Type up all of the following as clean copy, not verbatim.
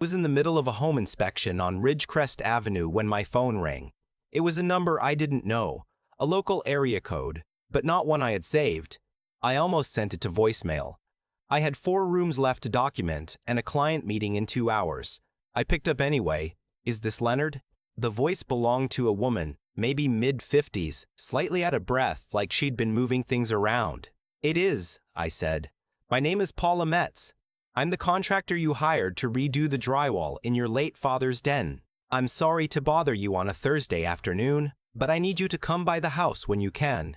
I was in the middle of a home inspection on Ridgecrest Avenue when my phone rang. It was a number I didn't know, a local area code, but not one I had saved. I almost sent it to voicemail. I had 4 rooms left to document and a client meeting in 2 hours. I picked up anyway. Is this Leonard? The voice belonged to a woman, maybe mid-50s, slightly out of breath, like she'd been moving things around. It is, I said. My name is Paula Metz. I'm the contractor you hired to redo the drywall in your late father's den. I'm sorry to bother you on a Thursday afternoon, but I need you to come by the house when you can.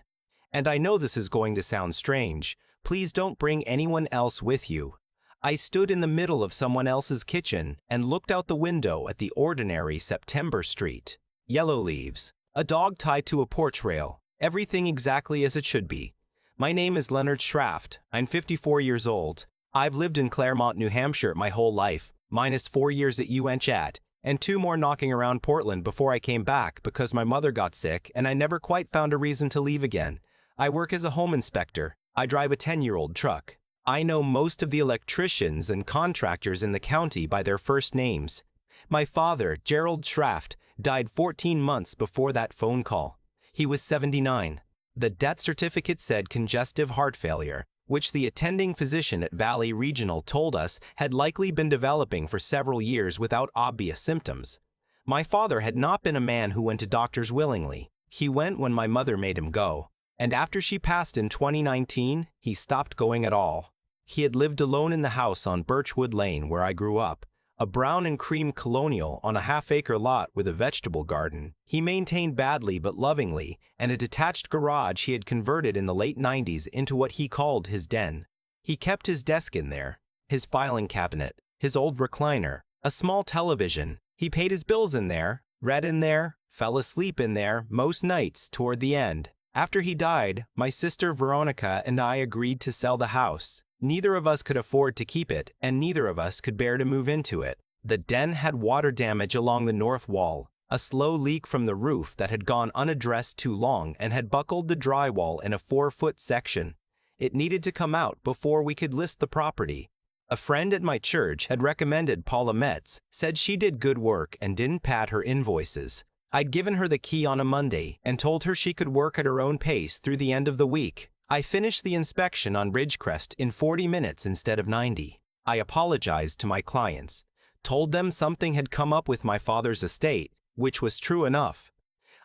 And I know this is going to sound strange. Please don't bring anyone else with you. I stood in the middle of someone else's kitchen and looked out the window at the ordinary September street. Yellow leaves, a dog tied to a porch rail, everything exactly as it should be. My name is Leonard Schraft. I'm 54 years old. I've lived in Claremont, New Hampshire my whole life, minus 4 years at UNChat, and 2 more knocking around Portland before I came back because my mother got sick and I never quite found a reason to leave again. I work as a home inspector. I drive a 10-year-old truck. I know most of the electricians and contractors in the county by their first names. My father, Gerald Schraft, died 14 months before that phone call. He was 79. The death certificate said congestive heart failure, which the attending physician at Valley Regional told us had likely been developing for several years without obvious symptoms. My father had not been a man who went to doctors willingly. He went when my mother made him go. And after she passed in 2019, he stopped going at all. He had lived alone in the house on Birchwood Lane where I grew up, a brown and cream colonial on a half-acre lot with a vegetable garden he maintained badly but lovingly, and a detached garage he had converted in the late 90s into what he called his den. He kept his desk in there, his filing cabinet, his old recliner, a small television. He paid his bills in there, read in there, fell asleep in there most nights toward the end. After he died, my sister Veronica and I agreed to sell the house. Neither of us could afford to keep it, and neither of us could bear to move into it. The den had water damage along the north wall, a slow leak from the roof that had gone unaddressed too long and had buckled the drywall in a 4-foot section. It needed to come out before we could list the property. A friend at my church had recommended Paula Metz, said she did good work and didn't pad her invoices. I'd given her the key on a Monday and told her she could work at her own pace through the end of the week. I finished the inspection on Ridgecrest in 40 minutes instead of 90. I apologized to my clients, told them something had come up with my father's estate, which was true enough.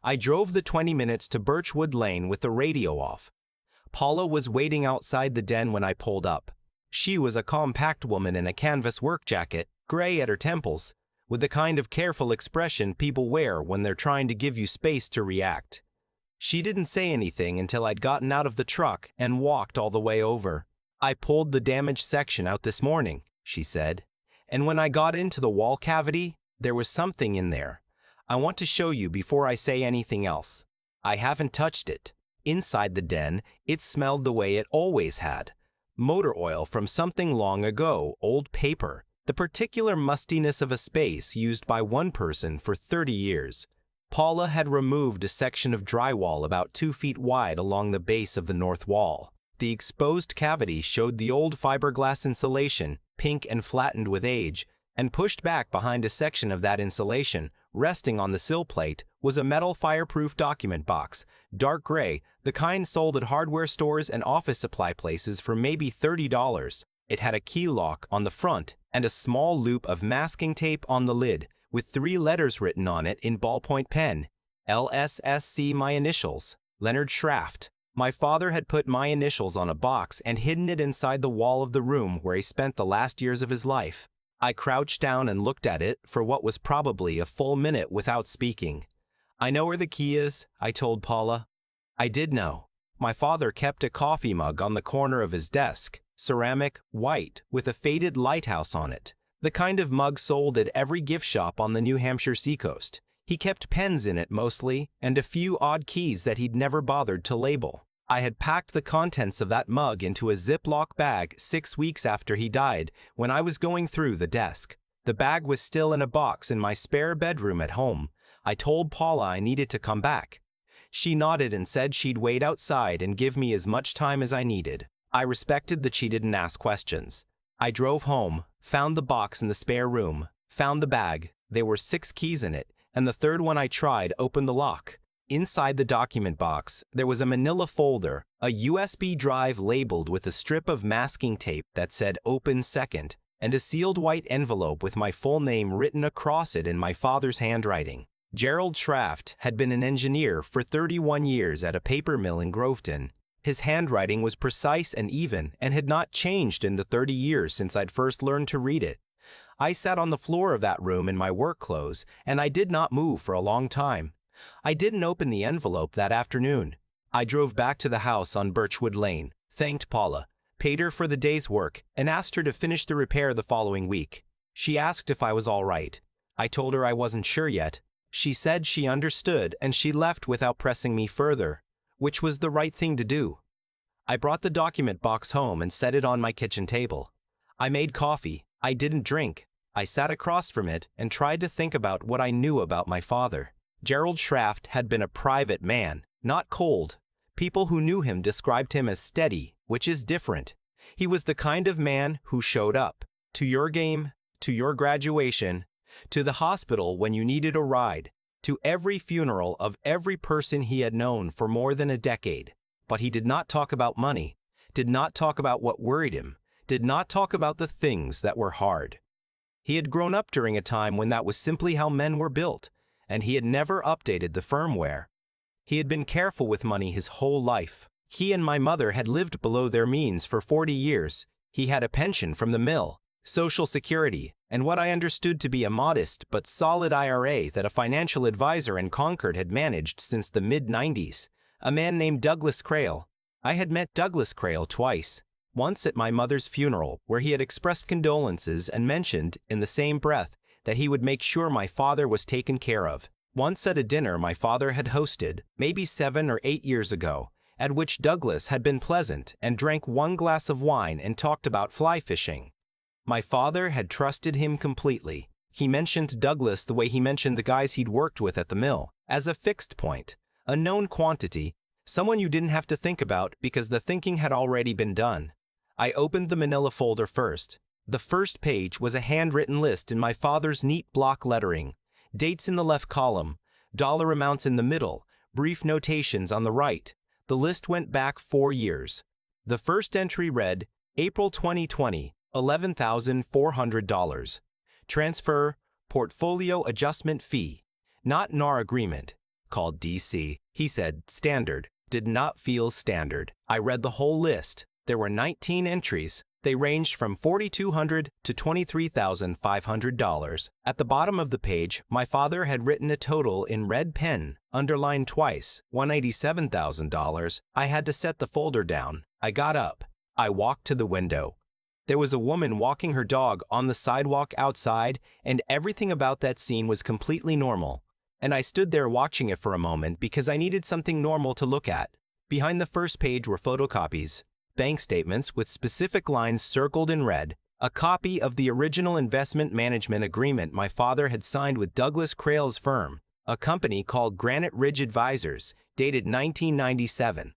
I drove the 20 minutes to Birchwood Lane with the radio off. Paula was waiting outside the den when I pulled up. She was a compact woman in a canvas work jacket, gray at her temples, with the kind of careful expression people wear when they're trying to give you space to react. She didn't say anything until I'd gotten out of the truck and walked all the way over. I pulled the damaged section out this morning, she said, and when I got into the wall cavity, there was something in there. I want to show you before I say anything else. I haven't touched it. Inside the den, it smelled the way it always had. Motor oil from something long ago, old paper, the particular mustiness of a space used by one person for 30 years. Paula had removed a section of drywall about 2 feet wide along the base of the north wall. The exposed cavity showed the old fiberglass insulation, pink and flattened with age, and pushed back behind a section of that insulation, resting on the sill plate, was a metal fireproof document box, dark gray, the kind sold at hardware stores and office supply places for maybe $30. It had a key lock on the front and a small loop of masking tape on the lid, with 3 letters written on it in ballpoint pen. LSSC, my initials, Leonard Schraft. My father had put my initials on a box and hidden it inside the wall of the room where he spent the last years of his life. I crouched down and looked at it for what was probably a full minute without speaking. I know where the key is, I told Paula. I did know. My father kept a coffee mug on the corner of his desk, ceramic, white, with a faded lighthouse on it. The kind of mug sold at every gift shop on the New Hampshire seacoast. He kept pens in it mostly, and a few odd keys that he'd never bothered to label. I had packed the contents of that mug into a Ziploc bag 6 weeks after he died when I was going through the desk. The bag was still in a box in my spare bedroom at home. I told Paula I needed to come back. She nodded and said she'd wait outside and give me as much time as I needed. I respected that she didn't ask questions. I drove home, found the box in the spare room, Found the bag. There were 6 keys in it, and the third one I tried opened the lock. Inside the document box, there was a manila folder, a USB drive labeled with a strip of masking tape that said "Open Second," and a sealed white envelope with my full name written across it in my father's handwriting. Gerald Schraft had been an engineer for 31 years at a paper mill in Groveton. His handwriting was precise and even and had not changed in the 30 years since I'd first learned to read it. I sat on the floor of that room in my work clothes, and I did not move for a long time. I didn't open the envelope that afternoon. I drove back to the house on Birchwood Lane, thanked Paula, paid her for the day's work, and asked her to finish the repair the following week. She asked if I was all right. I told her I wasn't sure yet. She said she understood, and she left without pressing me further, which was the right thing to do. I brought the document box home and set it on my kitchen table. I made coffee. I didn't drink. I sat across from it and tried to think about what I knew about my father. Gerald Schraft had been a private man, not cold. People who knew him described him as steady, which is different. He was the kind of man who showed up to your game, to your graduation, to the hospital when you needed a ride, to every funeral of every person he had known for more than a decade. But he did not talk about money, did not talk about what worried him, did not talk about the things that were hard. He had grown up during a time when that was simply how men were built, and he had never updated the firmware. He had been careful with money his whole life. He and my mother had lived below their means for 40 years. He had a pension from the mill, Social Security, and what I understood to be a modest but solid IRA that a financial advisor in Concord had managed since the mid-90s, a man named Douglas Crail. I had met Douglas Crail twice. Once at my mother's funeral, where he had expressed condolences and mentioned, in the same breath, that he would make sure my father was taken care of. Once at a dinner my father had hosted, maybe 7 or 8 years ago, at which Douglas had been pleasant and drank 1 glass of wine and talked about fly fishing. My father had trusted him completely. He mentioned Douglas the way he mentioned the guys he'd worked with at the mill, as a fixed point, a known quantity, someone you didn't have to think about because the thinking had already been done. I opened the manila folder first. The first page was a handwritten list in my father's neat block lettering, dates in the left column, dollar amounts in the middle, brief notations on the right. The list went back 4 years. The first entry read, April 2020, $11,400. Transfer, portfolio adjustment fee, not NAR agreement, called DC. He said standard, did not feel standard. I read the whole list. There were 19 entries. They ranged from $4,200 to $23,500. At the bottom of the page, my father had written a total in red pen, underlined twice, $187,000. I had to set the folder down. I got up. I walked to the window. There was a woman walking her dog on the sidewalk outside, and everything about that scene was completely normal. And I stood there watching it for a moment because I needed something normal to look at. Behind the first page were photocopies, bank statements with specific lines circled in red, a copy of the original investment management agreement my father had signed with Douglas Crail's firm, a company called Granite Ridge Advisors, dated 1997.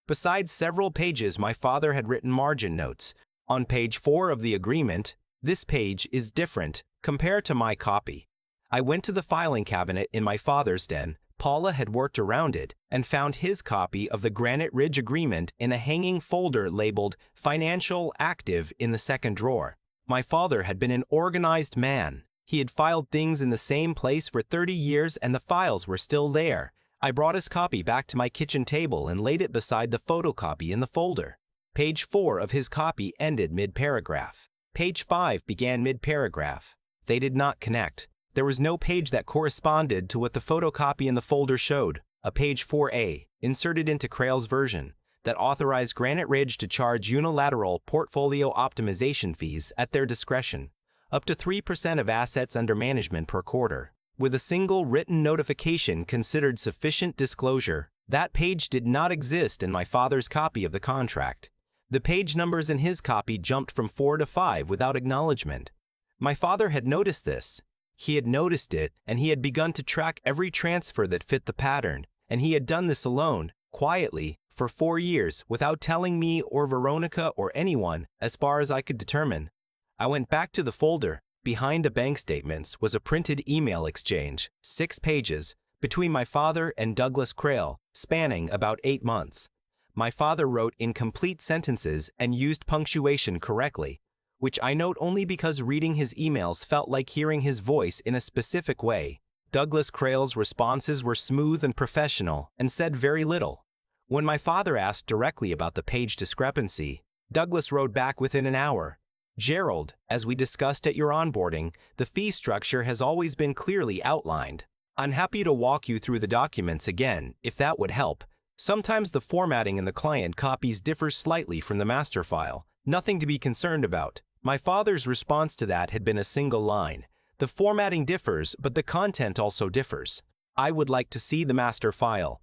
Besides several pages, my father had written margin notes. On page 4 of the agreement, this page is different compared to my copy. I went to the filing cabinet in my father's den. Paula had worked around it and found his copy of the Granite Ridge Agreement in a hanging folder labeled Financial Active in the second drawer. My father had been an organized man. He had filed things in the same place for 30 years and the files were still there. I brought his copy back to my kitchen table and laid it beside the photocopy in the folder. Page 4 of his copy ended mid-paragraph. Page 5 began mid-paragraph. They did not connect. There was no page that corresponded to what the photocopy in the folder showed. A page 4A, inserted into Crail's version, that authorized Granite Ridge to charge unilateral portfolio optimization fees at their discretion, up to 3% of assets under management per quarter, with a single written notification considered sufficient disclosure. That page did not exist in my father's copy of the contract. The page numbers in his copy jumped from 4 to 5 without acknowledgement. My father had noticed this. He had noticed it, and he had begun to track every transfer that fit the pattern, and he had done this alone, quietly, for 4 years, without telling me or Veronica or anyone, as far as I could determine. I went back to the folder. Behind the bank statements was a printed email exchange, 6 pages, between my father and Douglas Crail, spanning about 8 months. My father wrote incomplete sentences and used punctuation correctly, which I note only because reading his emails felt like hearing his voice in a specific way. Douglas Crail's responses were smooth and professional and said very little. When my father asked directly about the page discrepancy, Douglas wrote back within an hour. Gerald, as we discussed at your onboarding, the fee structure has always been clearly outlined. I'm happy to walk you through the documents again, if that would help. Sometimes the formatting in the client copies differs slightly from the master file. Nothing to be concerned about. My father's response to that had been a single line. The formatting differs, but the content also differs. I would like to see the master file.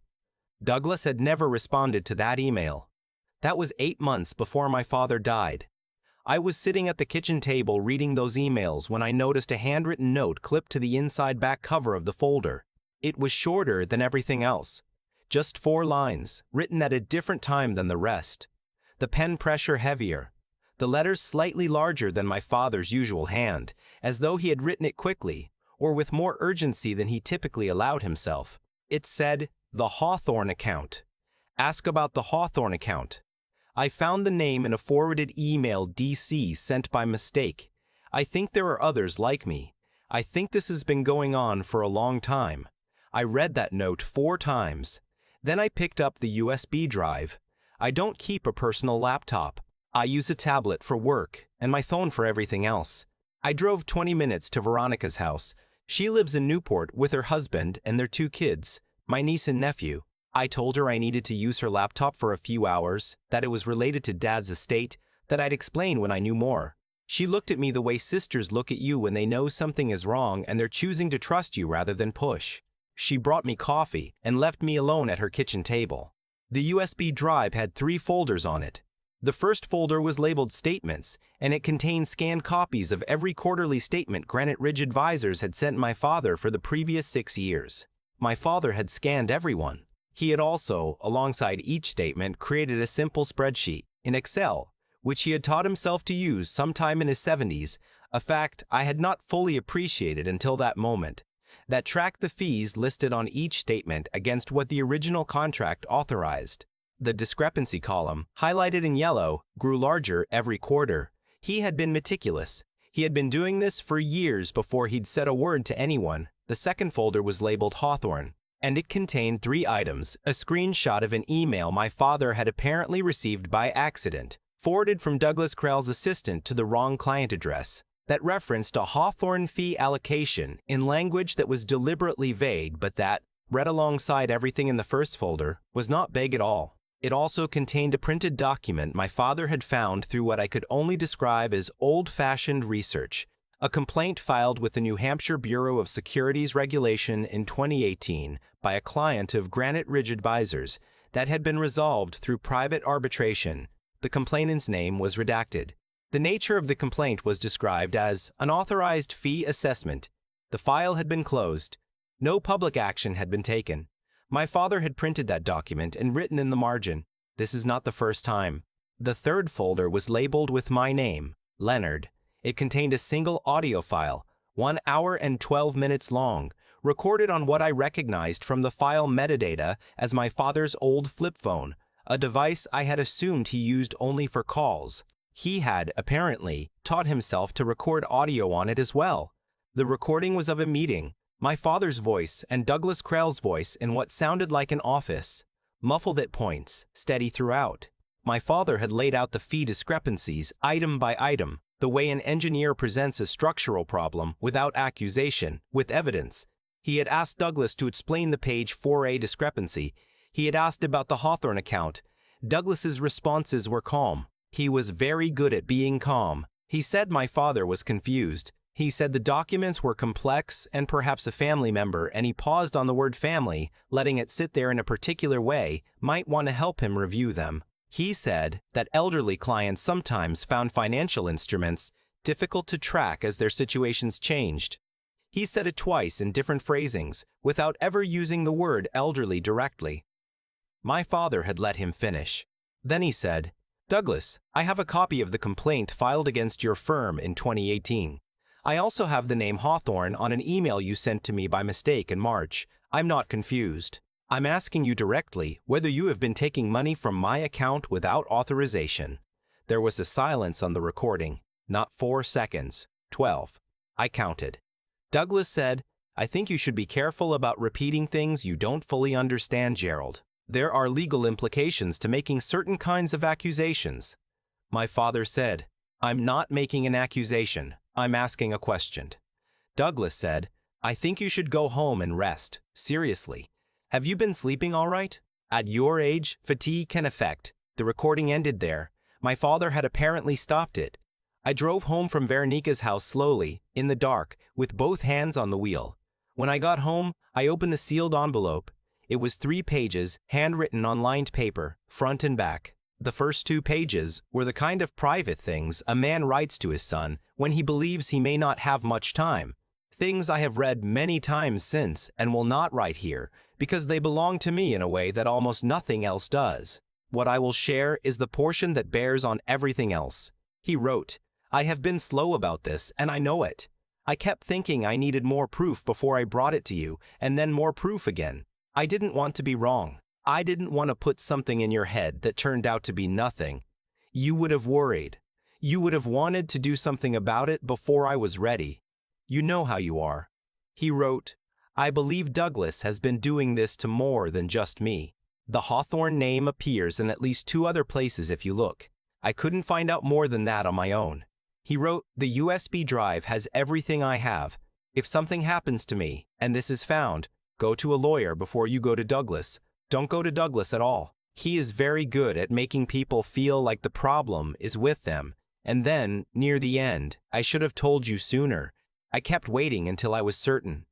Douglas had never responded to that email. That was 8 months before my father died. I was sitting at the kitchen table reading those emails when I noticed a handwritten note clipped to the inside back cover of the folder. It was shorter than everything else. Just 4 lines, written at a different time than the rest. The pen pressure heavier. The letters slightly larger than my father's usual hand, as though he had written it quickly, or with more urgency than he typically allowed himself. It said, "The Hawthorne account. Ask about the Hawthorne account." I found the name in a forwarded email DC sent by mistake. I think there are others like me. I think this has been going on for a long time. I read that note 4 times. Then I picked up the USB drive. I don't keep a personal laptop. I use a tablet for work and my phone for everything else. I drove 20 minutes to Veronica's house. She lives in Newport with her husband and their 2 kids, my niece and nephew. I told her I needed to use her laptop for a few hours, that it was related to Dad's estate, that I'd explain when I knew more. She looked at me the way sisters look at you when they know something is wrong and they're choosing to trust you rather than push. She brought me coffee and left me alone at her kitchen table. The USB drive had 3 folders on it. The first folder was labeled Statements, and it contained scanned copies of every quarterly statement Granite Ridge Advisors had sent my father for the previous 6 years. My father had scanned everyone. He had also, alongside each statement, created a simple spreadsheet in Excel, which he had taught himself to use sometime in his 70s, a fact I had not fully appreciated until that moment, that tracked the fees listed on each statement against what the original contract authorized. The discrepancy column, highlighted in yellow, grew larger every quarter. He had been meticulous. He had been doing this for years before he'd said a word to anyone. The second folder was labeled Hawthorne, and it contained 3 items: a screenshot of an email my father had apparently received by accident, forwarded from Douglas Crail's assistant to the wrong client address, that referenced a Hawthorne fee allocation in language that was deliberately vague but that, read alongside everything in the first folder, was not vague at all. It also contained a printed document my father had found through what I could only describe as old-fashioned research, a complaint filed with the New Hampshire Bureau of Securities Regulation in 2018 by a client of Granite Ridge Advisors that had been resolved through private arbitration. The complainant's name was redacted. The nature of the complaint was described as unauthorized fee assessment. The file had been closed. No public action had been taken. My father had printed that document and written in the margin, "This is not the first time." The third folder was labeled with my name, Leonard. It contained a single audio file, 1 hour and 12 minutes long, recorded on what I recognized from the file metadata as my father's old flip phone, a device I had assumed he used only for calls. He had, apparently, taught himself to record audio on it as well. The recording was of a meeting, my father's voice and Douglas Crail's voice in what sounded like an office, muffled at points, steady throughout. My father had laid out the fee discrepancies item by item, the way an engineer presents a structural problem without accusation, with evidence. He had asked Douglas to explain the page 4A discrepancy. He had asked about the Hawthorne account. Douglas's responses were calm. He was very good at being calm. He said my father was confused. He said the documents were complex and perhaps a family member, and he paused on the word family, letting it sit there in a particular way, might want to help him review them. He said that elderly clients sometimes found financial instruments difficult to track as their situations changed. He said it twice in different phrasings, without ever using the word elderly directly. My father had let him finish. Then he said, "Douglas, I have a copy of the complaint filed against your firm in 2018. I also have the name Hawthorne on an email you sent to me by mistake in March. I'm not confused. I'm asking you directly whether you have been taking money from my account without authorization." There was a silence on the recording. Not 4 seconds. 12. I counted. Douglas said, "I think you should be careful about repeating things you don't fully understand, Gerald. There are legal implications to making certain kinds of accusations." My father said, "I'm not making an accusation. I'm asking a question." Douglas said, "I think you should go home and rest. Seriously. Have you been sleeping all right? At your age, fatigue can affect." The recording ended there. My father had apparently stopped it. I drove home from Veronica's house slowly, in the dark, with both hands on the wheel. When I got home, I opened the sealed envelope. It was 3 pages, handwritten on lined paper, front and back. The first 2 pages were the kind of private things a man writes to his son when he believes he may not have much time. Things I have read many times since and will not write here because they belong to me in a way that almost nothing else does. What I will share is the portion that bears on everything else. He wrote, "I have been slow about this, and I know it. I kept thinking I needed more proof before I brought it to you, and then more proof again. I didn't want to be wrong. I didn't want to put something in your head that turned out to be nothing. You would have worried. You would have wanted to do something about it before I was ready. You know how you are." He wrote, "I believe Douglas has been doing this to more than just me." The Hawthorne name appears in at least 2 other places if you look. I couldn't find out more than that on my own. He wrote, "The USB drive has everything I have. If something happens to me, and this is found, go to a lawyer before you go to Douglas. Don't go to Douglas at all. He is very good at making people feel like the problem is with them. And then, near the end, I should have told you sooner. I kept waiting until I was certain.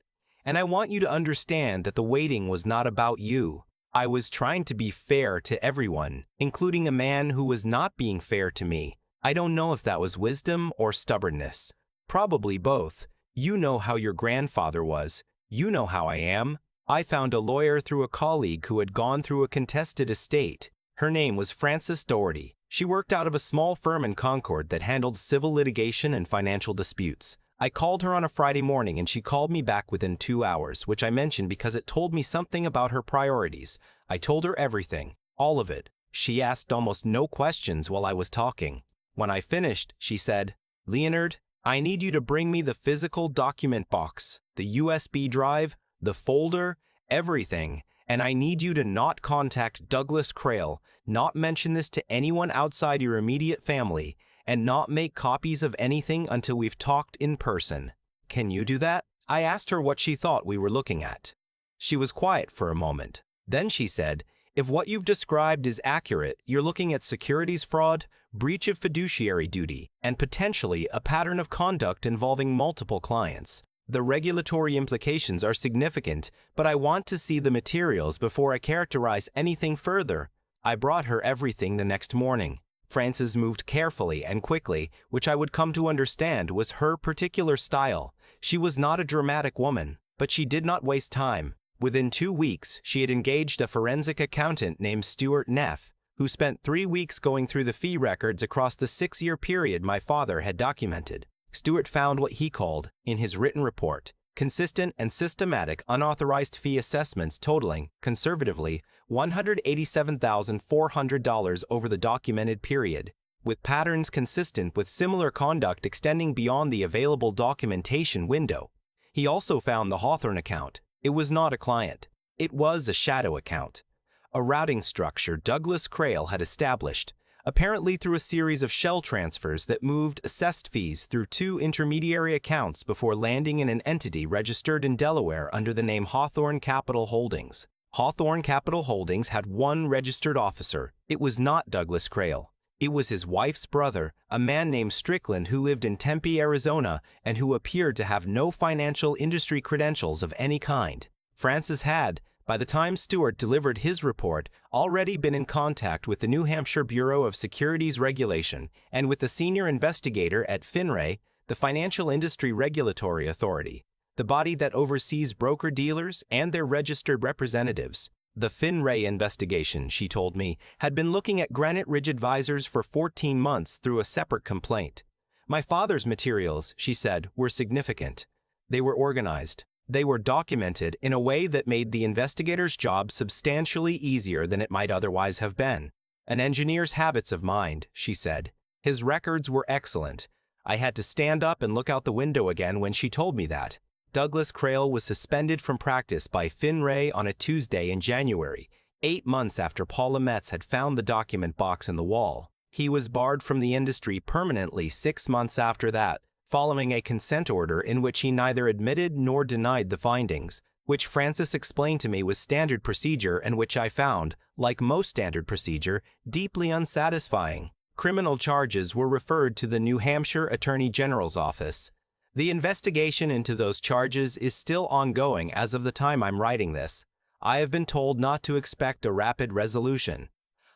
And I want you to understand that the waiting was not about you. I was trying to be fair to everyone, including a man who was not being fair to me. I don't know if that was wisdom or stubbornness. Probably both. You know how your grandfather was. You know how I am. I found a lawyer through a colleague who had gone through a contested estate. Her name was Frances Doherty. She worked out of a small firm in Concord that handled civil litigation and financial disputes. I called her on a Friday morning and she called me back within 2 hours, which I mentioned because it told me something about her priorities. I told her everything, all of it. She asked almost no questions while I was talking. When I finished, she said, "Leonard, I need you to bring me the physical document box, the USB drive, the folder, everything, and I need you to not contact Douglas Crail, not mention this to anyone outside your immediate family, and not make copies of anything until we've talked in person. Can you do that?" I asked her what she thought we were looking at. She was quiet for a moment. Then she said, "If what you've described is accurate, you're looking at securities fraud, breach of fiduciary duty, and potentially a pattern of conduct involving multiple clients. The regulatory implications are significant, but I want to see the materials before I characterize anything further." I brought her everything the next morning. Frances moved carefully and quickly, which I would come to understand was her particular style. She was not a dramatic woman, but she did not waste time. Within 2 weeks, she had engaged a forensic accountant named Stuart Neff, who spent 3 weeks going through the fee records across the 6-year period my father had documented. Stuart found what he called, in his written report, consistent and systematic unauthorized fee assessments totaling, conservatively, $187,400 over the documented period, with patterns consistent with similar conduct extending beyond the available documentation window. He also found the Hawthorne account. It was not a client. It was a shadow account. A routing structure Douglas Crail had established, apparently through a series of shell transfers that moved assessed fees through 2 intermediary accounts before landing in an entity registered in Delaware under the name Hawthorne Capital Holdings. Hawthorne Capital Holdings had 1 registered officer. It was not Douglas Crail. It was his wife's brother, a man named Strickland who lived in Tempe, Arizona, and who appeared to have no financial industry credentials of any kind. Frances had, by the time Stuart delivered his report, already been in contact with the New Hampshire Bureau of Securities Regulation and with the senior investigator at FINRA, the Financial Industry Regulatory Authority, the body that oversees broker-dealers and their registered representatives. The FINRA investigation, she told me, had been looking at Granite Ridge Advisors for 14 months through a separate complaint. My father's materials, she said, were significant. They were organized. They were documented in a way that made the investigator's job substantially easier than it might otherwise have been. An engineer's habits of mind, she said. His records were excellent. I had to stand up and look out the window again when she told me that. Douglas Crail was suspended from practice by Finray on a Tuesday in January, 8 months after Paula Metz had found the document box in the wall. He was barred from the industry permanently 6 months after that, following a consent order in which he neither admitted nor denied the findings, which Francis explained to me was standard procedure and which I found, like most standard procedure, deeply unsatisfying. Criminal charges were referred to the New Hampshire Attorney General's office. The investigation into those charges is still ongoing as of the time I'm writing this. I have been told not to expect a rapid resolution.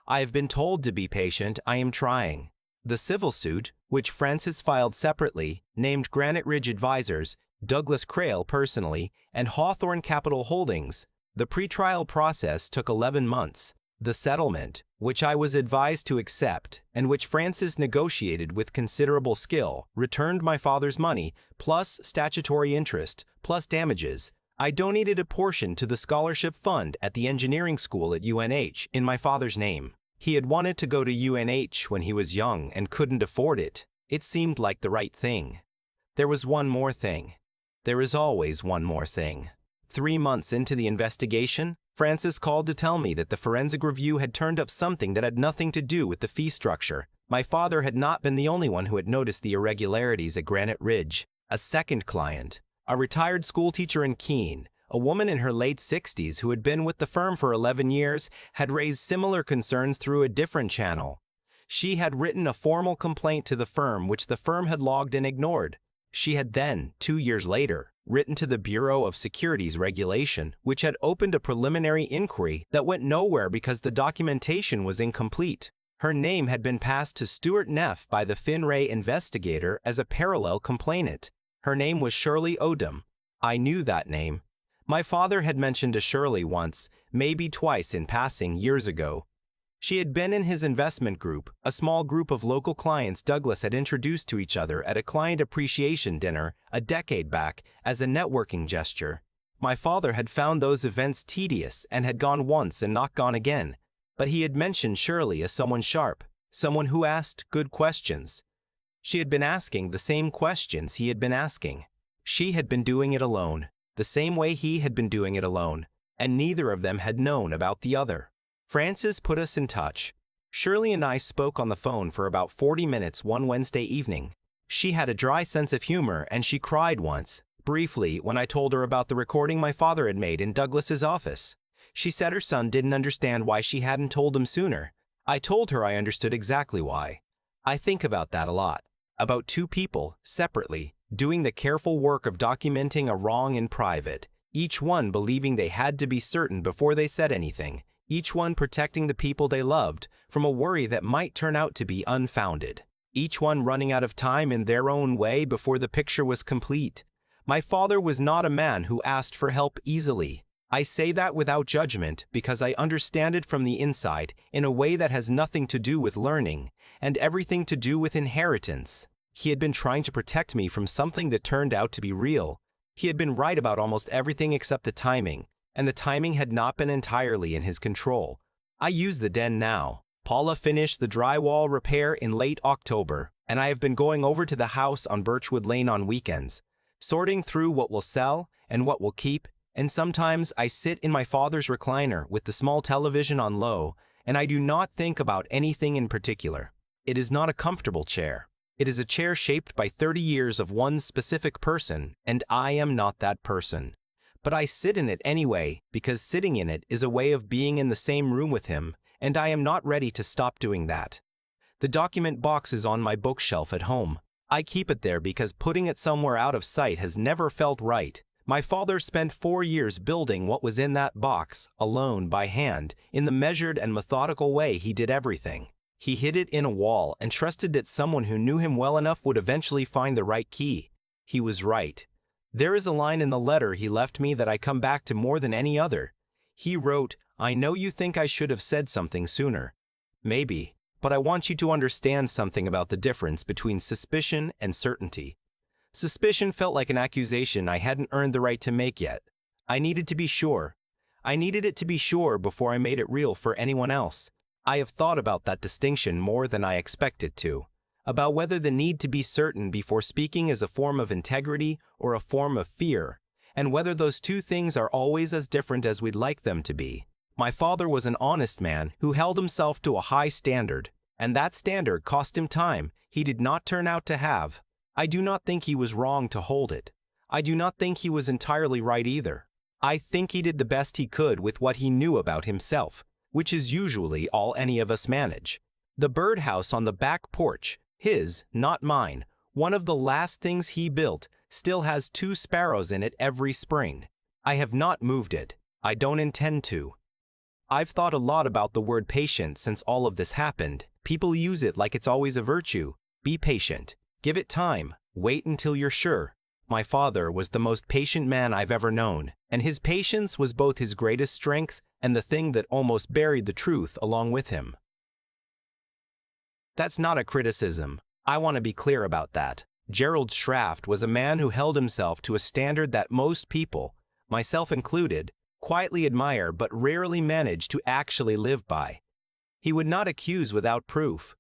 I have been told to be patient. I am trying. The civil suit, which Francis filed separately, named Granite Ridge Advisors, Douglas Crail personally, and Hawthorne Capital Holdings. The pretrial process took 11 months. The settlement, which I was advised to accept, and which Francis negotiated with considerable skill, returned my father's money, plus statutory interest, plus damages. I donated a portion to the scholarship fund at the engineering school at UNH in my father's name. He had wanted to go to UNH when he was young and couldn't afford it. It seemed like the right thing. There was one more thing. There is always one more thing. 3 months into the investigation, Francis called to tell me that the forensic review had turned up something that had nothing to do with the fee structure. My father had not been the only one who had noticed the irregularities at Granite Ridge. A second client, a retired schoolteacher in Keene, a woman in her late 60s who had been with the firm for 11 years, had raised similar concerns through a different channel. She had written a formal complaint to the firm which the firm had logged and ignored. She had then, 2 years later, written to the Bureau of Securities Regulation, which had opened a preliminary inquiry that went nowhere because the documentation was incomplete. Her name had been passed to Stuart Neff by the Finray investigator as a parallel complainant. Her name was Shirley Odom. I knew that name. My father had mentioned a Shirley once, maybe twice in passing years ago. She had been in his investment group, a small group of local clients Douglas had introduced to each other at a client appreciation dinner a decade back as a networking gesture. My father had found those events tedious and had gone once and not gone again, but he had mentioned Shirley as someone sharp, someone who asked good questions. She had been asking the same questions he had been asking. She had been doing it alone, the same way he had been doing it alone, and neither of them had known about the other. Francis put us in touch. Shirley and I spoke on the phone for about 40 minutes one Wednesday evening. She had a dry sense of humor and she cried once, briefly, when I told her about the recording my father had made in Douglas's office. She said her son didn't understand why she hadn't told him sooner. I told her I understood exactly why. I think about that a lot. About two people, separately, doing the careful work of documenting a wrong in private, each one believing they had to be certain before they said anything, each one protecting the people they loved from a worry that might turn out to be unfounded, each one running out of time in their own way before the picture was complete. My father was not a man who asked for help easily. I say that without judgment because I understand it from the inside in a way that has nothing to do with learning and everything to do with inheritance. He had been trying to protect me from something that turned out to be real. He had been right about almost everything except the timing, and the timing had not been entirely in his control. I use the den now. Paula finished the drywall repair in late October, and I have been going over to the house on Birchwood Lane on weekends, sorting through what will sell and what will keep, and sometimes I sit in my father's recliner with the small television on low, and I do not think about anything in particular. It is not a comfortable chair. It is a chair shaped by 30 years of one specific person, and I am not that person. But I sit in it anyway, because sitting in it is a way of being in the same room with him, and I am not ready to stop doing that. The document box is on my bookshelf at home. I keep it there because putting it somewhere out of sight has never felt right. My father spent 4 years building what was in that box, alone, by hand, in the measured and methodical way he did everything. He hid it in a wall and trusted that someone who knew him well enough would eventually find the right key. He was right. There is a line in the letter he left me that I come back to more than any other. He wrote, "I know you think I should have said something sooner. Maybe, but I want you to understand something about the difference between suspicion and certainty. Suspicion felt like an accusation I hadn't earned the right to make yet. I needed to be sure. I needed it to be sure before I made it real for anyone else. I have thought about that distinction more than I expected to, about whether the need to be certain before speaking is a form of integrity or a form of fear, and whether those two things are always as different as we'd like them to be. My father was an honest man who held himself to a high standard, and that standard cost him time he did not turn out to have. I do not think he was wrong to hold it. I do not think he was entirely right either. I think he did the best he could with what he knew about himself, which is usually all any of us manage. The birdhouse on the back porch, his, not mine, one of the last things he built, still has 2 sparrows in it every spring. I have not moved it. I don't intend to. I've thought a lot about the word patient since all of this happened. People use it like it's always a virtue. Be patient. Give it time. Wait until you're sure. My father was the most patient man I've ever known, and his patience was both his greatest strength and the thing that almost buried the truth along with him. That's not a criticism. I want to be clear about that. Gerald Schraft was a man who held himself to a standard that most people, myself included, quietly admire but rarely manage to actually live by. He would not accuse without proof.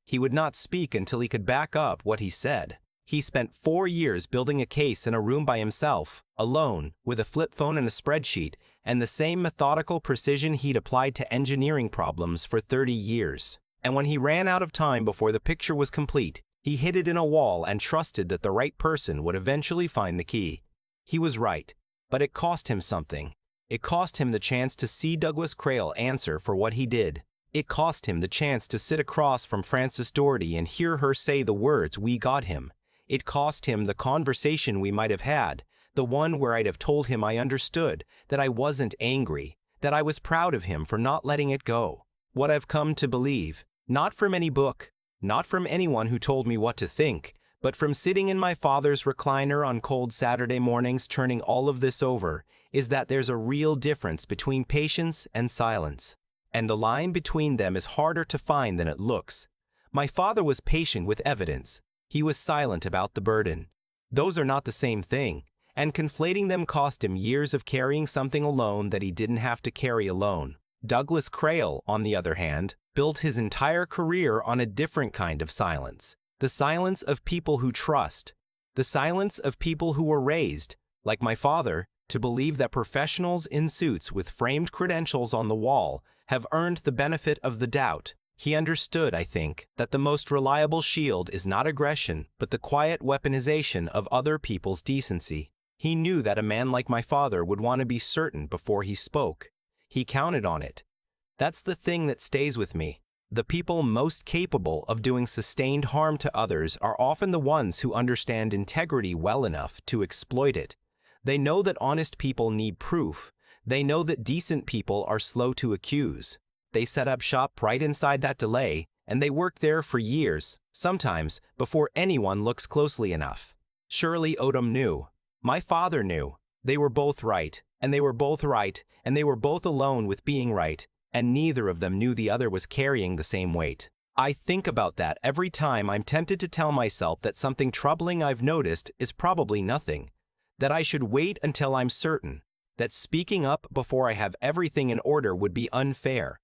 He would not speak until he could back up what he said. He spent 4 years building a case in a room by himself, alone, with a flip phone and a spreadsheet, and the same methodical precision he'd applied to engineering problems for 30 years. And when he ran out of time before the picture was complete, he hid it in a wall and trusted that the right person would eventually find the key. He was right, but it cost him something. It cost him the chance to see Douglas Crail answer for what he did. It cost him the chance to sit across from Frances Doherty and hear her say the words we got him. It cost him the conversation we might have had, the one where I'd have told him I understood, that I wasn't angry, that I was proud of him for not letting it go. What I've come to believe, not from any book, not from anyone who told me what to think, but from sitting in my father's recliner on cold Saturday mornings turning all of this over, is that there's a real difference between patience and silence. And the line between them is harder to find than it looks. My father was patient with evidence. He was silent about the burden. Those are not the same thing, and conflating them cost him years of carrying something alone that he didn't have to carry alone. Douglas Crail, on the other hand, built his entire career on a different kind of silence. The silence of people who trust. The silence of people who were raised, like my father, to believe that professionals in suits with framed credentials on the wall have earned the benefit of the doubt. He understood, I think, that the most reliable shield is not aggression, but the quiet weaponization of other people's decency. He knew that a man like my father would want to be certain before he spoke. He counted on it. That's the thing that stays with me. The people most capable of doing sustained harm to others are often the ones who understand integrity well enough to exploit it. They know that honest people need proof. They know that decent people are slow to accuse. They set up shop right inside that delay, and they work there for years, sometimes before anyone looks closely enough. Surely Odom knew. My father knew. They were both right, and they were both right, and they were both alone with being right, and neither of them knew the other was carrying the same weight. I think about that every time I'm tempted to tell myself that something troubling I've noticed is probably nothing, that I should wait until I'm certain, that speaking up before I have everything in order would be unfair.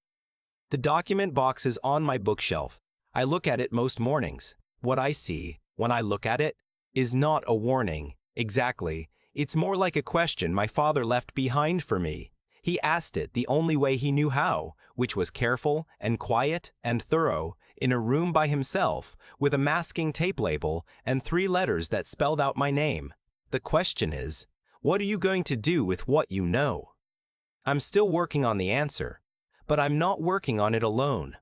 The document box is on my bookshelf. I look at it most mornings. What I see, when I look at it, is not a warning, exactly. It's more like a question my father left behind for me. He asked it the only way he knew how, which was careful and quiet and thorough, in a room by himself, with a masking tape label and 3 letters that spelled out my name. The question is, what are you going to do with what you know? I'm still working on the answer, but I'm not working on it alone.